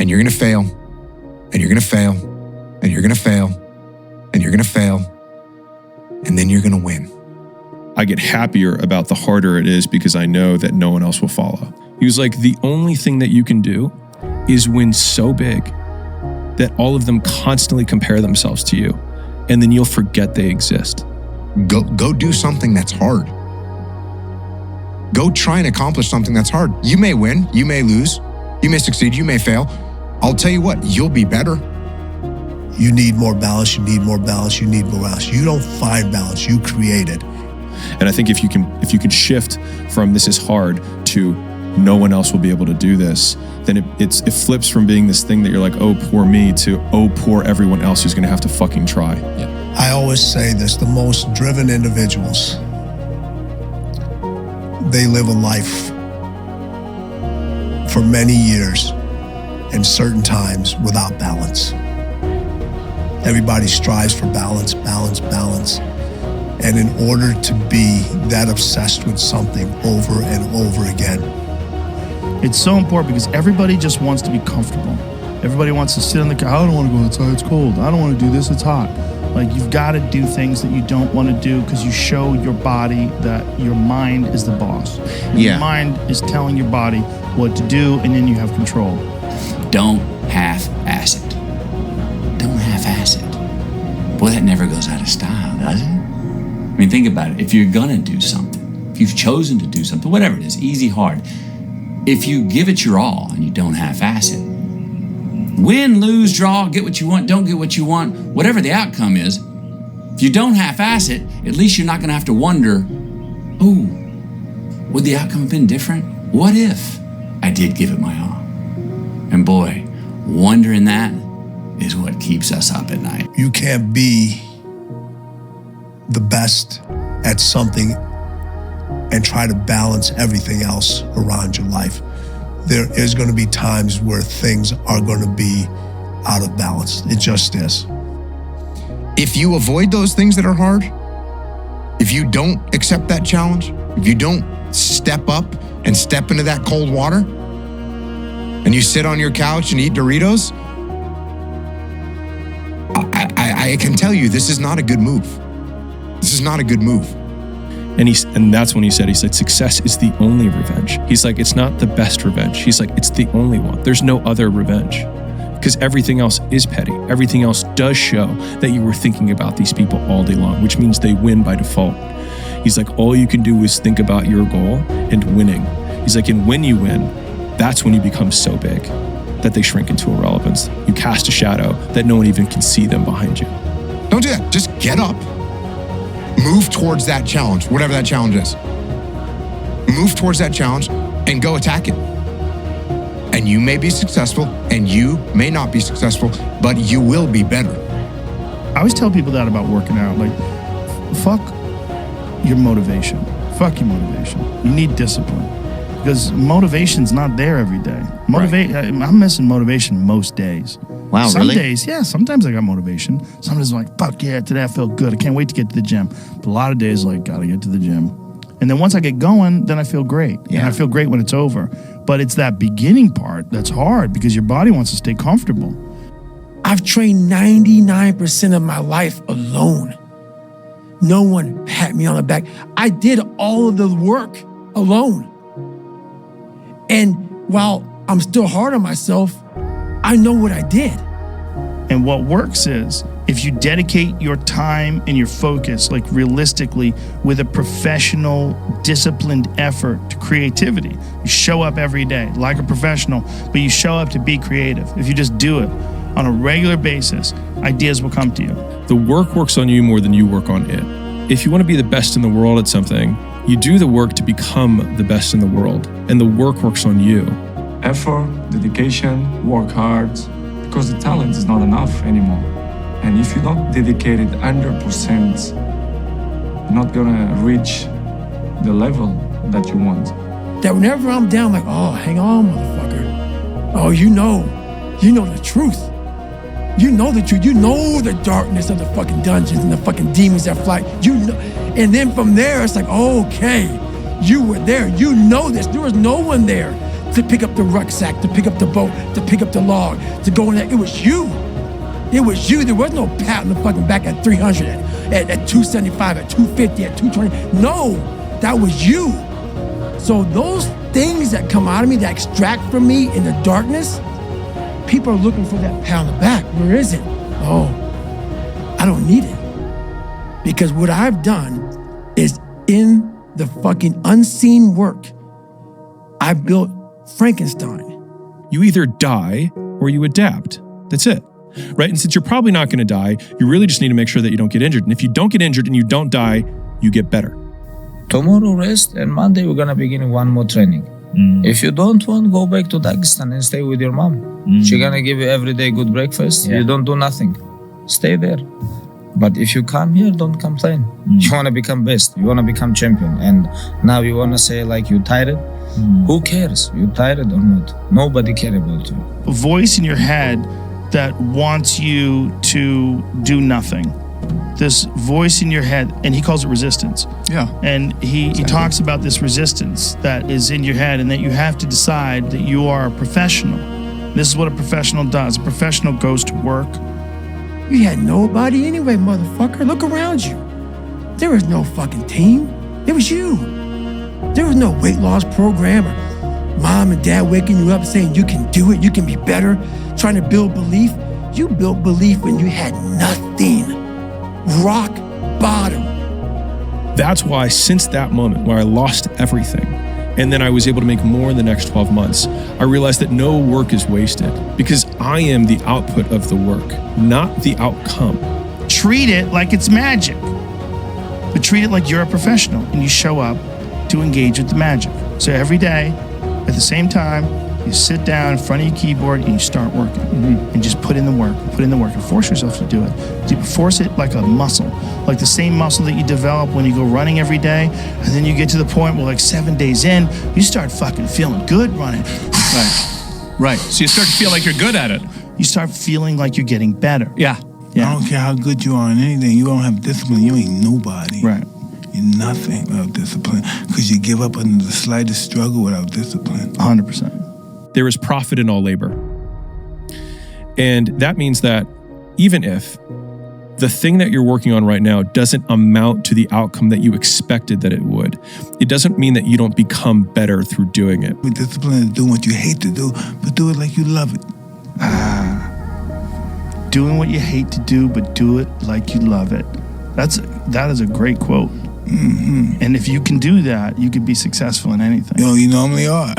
And you're going to fail, and you're going to fail, and you're going to fail, and you're going to fail, and then you're going to win. I get happier about the harder it is because I know that no one else will follow. He was like, the only thing that you can do is win so big that all of them constantly compare themselves to you, and then you'll forget they exist. Go do something that's hard. Go try and accomplish something that's hard. You may win, you may lose, you may succeed, you may fail. I'll tell you what, you'll be better. You need more balance, you need more balance, you need more balance. You don't find balance, you create it. And I think if you can shift from this is hard to no one else will be able to do this, then it flips from being this thing that you're like, oh, poor me, to oh, poor everyone else who's gonna have to fucking try. Yeah. I always say this, the most driven individuals, they live a life for many years and certain times without balance. Everybody strives for balance, balance, balance. And in order to be that obsessed with something over and over again, it's so important because everybody just wants to be comfortable. Everybody wants to sit on the couch. I don't want to go outside, it's cold. I don't want to do this, it's hot. Like, you've got to do things that you don't want to do because you show your body that your mind is the boss. Your mind is telling your body what to do, and then you have control. Don't half-ass it. Don't half-ass it. Boy, that never goes out of style, does it? I mean, think about it. If you're gonna do something, if you've chosen to do something, whatever it is, easy, hard, if you give it your all and you don't half-ass it, win, lose, draw, get what you want, don't get what you want, whatever the outcome is, if you don't half-ass it, at least you're not gonna have to wonder, oh, would the outcome have been different? What if I did give it my all? And boy, wondering that is what keeps us up at night. you can't be the best at something and try to balance everything else around your life. There is going to be times where things are going to be out of balance. It just is. If you avoid those things that are hard, if you don't accept that challenge, if you don't step up and step into that cold water, and you sit on your couch and eat Doritos, I can tell you this is not a good move. This is not a good move. And that's when he said, success is the only revenge. He's like, it's not the best revenge. He's like, it's the only one. There's no other revenge. Because everything else is petty. Everything else does show that you were thinking about these people all day long, which means they win by default. He's like, all you can do is think about your goal and winning. He's like, and when you win, that's when you become so big that they shrink into irrelevance. You cast a shadow that no one even can see them behind you. Don't do that. Just get up. Move towards that challenge, whatever that challenge is. Move towards that challenge and go attack it. And you may be successful and you may not be successful, but you will be better. I always tell people that about working out. Like, fuck your motivation. Fuck your motivation. You need discipline. Because motivation's not there every day. I'm missing motivation most days. Wow, Some really? days, yeah, sometimes I got motivation. Sometimes I'm like, fuck yeah, today I feel good. I can't wait to get to the gym. But a lot of days, like, gotta get to the gym. And then once I get going, then I feel great. Yeah. And I feel great when it's over. But it's that beginning part that's hard because your body wants to stay comfortable. I've trained 99% of my life alone. No one pat me on the back. I did all of the work alone. And while I'm still hard on myself, I know what I did. And what works is if you dedicate your time and your focus, like realistically, with a professional, disciplined effort to creativity. You show up every day like a professional, but you show up to be creative. If you just do it on a regular basis, ideas will come to you. The work works on you more than you work on it. If you want to be the best in the world at something, you do the work to become the best in the world, and the work works on you. Effort, dedication, work hard, because the talent is not enough anymore. And if you don't dedicate it 100%, you're not gonna reach the level that you want. That whenever I'm down, I'm like, oh, hang on, motherfucker. Oh, you know the truth. You know the truth. You know the darkness of the fucking dungeons and the fucking demons that fly. You know, and then from there, it's like, okay, you were there. You know this. There was no one there to pick up the rucksack, to pick up the boat, to pick up the log, to go in there. It was you. It was you. There was no pat on the fucking back at 300, at 275, at 250, at 220. No, that was you. So those things that come out of me, that extract from me in the darkness, people are looking for that pat on the back. Where is it? Oh, I don't need it. Because what I've done is in the fucking unseen work, I built Frankenstein. You either die or you adapt. That's it. Right? And since you're probably not going to die, you really just need to make sure that you don't get injured. And if you don't get injured and you don't die, you get better. Tomorrow rest, and Monday we're gonna begin one more training. If you don't want, go back to Dagestan and stay with your mom. She's gonna give you every day good breakfast. You don't do nothing. Stay there. But if you come here, don't complain. You wanna become best. You wanna become champion. And now you wanna say like you tired? Who cares? You tired or not? Nobody cares about you. A voice in your head that wants you to do nothing. This voice in your head, and he calls it resistance. Yeah. And he talks about this resistance that is in your head and that you have to decide that you are a professional. This is what a professional does. A professional goes to work. You had nobody anyway, motherfucker. Look around you. There was no fucking team. It was you. There was no weight loss program or mom and dad waking you up saying you can do it, you can be better, trying to build belief. You built belief when you had nothing. Rock bottom. That's why since that moment where I lost everything, and then I was able to make more in the next 12 months, I realized that no work is wasted because I am the output of the work, not the outcome. Treat it like it's magic. But treat it like you're a professional and you show up to engage with the magic. So every day, at the same time, you sit down in front of your keyboard and you start working. And just put in the work, and force yourself to do it. You force it like a muscle, like the same muscle that you develop when you go running every day. And then you get to the point where like 7 days in, you start fucking feeling good running. Right. So you start to feel like you're good at it. You start feeling like you're getting better. Yeah. I don't care how good you are in anything. You don't have discipline, you ain't nobody. Right. You're nothing without discipline because you give up under the slightest struggle without discipline. 100%. There is profit in all labor. And that means that even if the thing that you're working on right now doesn't amount to the outcome that you expected that it would, it doesn't mean that you don't become better through doing it. With discipline is doing what you hate to do, but do it like you love it. Doing what you hate to do, but do it like you love it. That is a great quote. And if you can do that, you could be successful in anything. You normally are.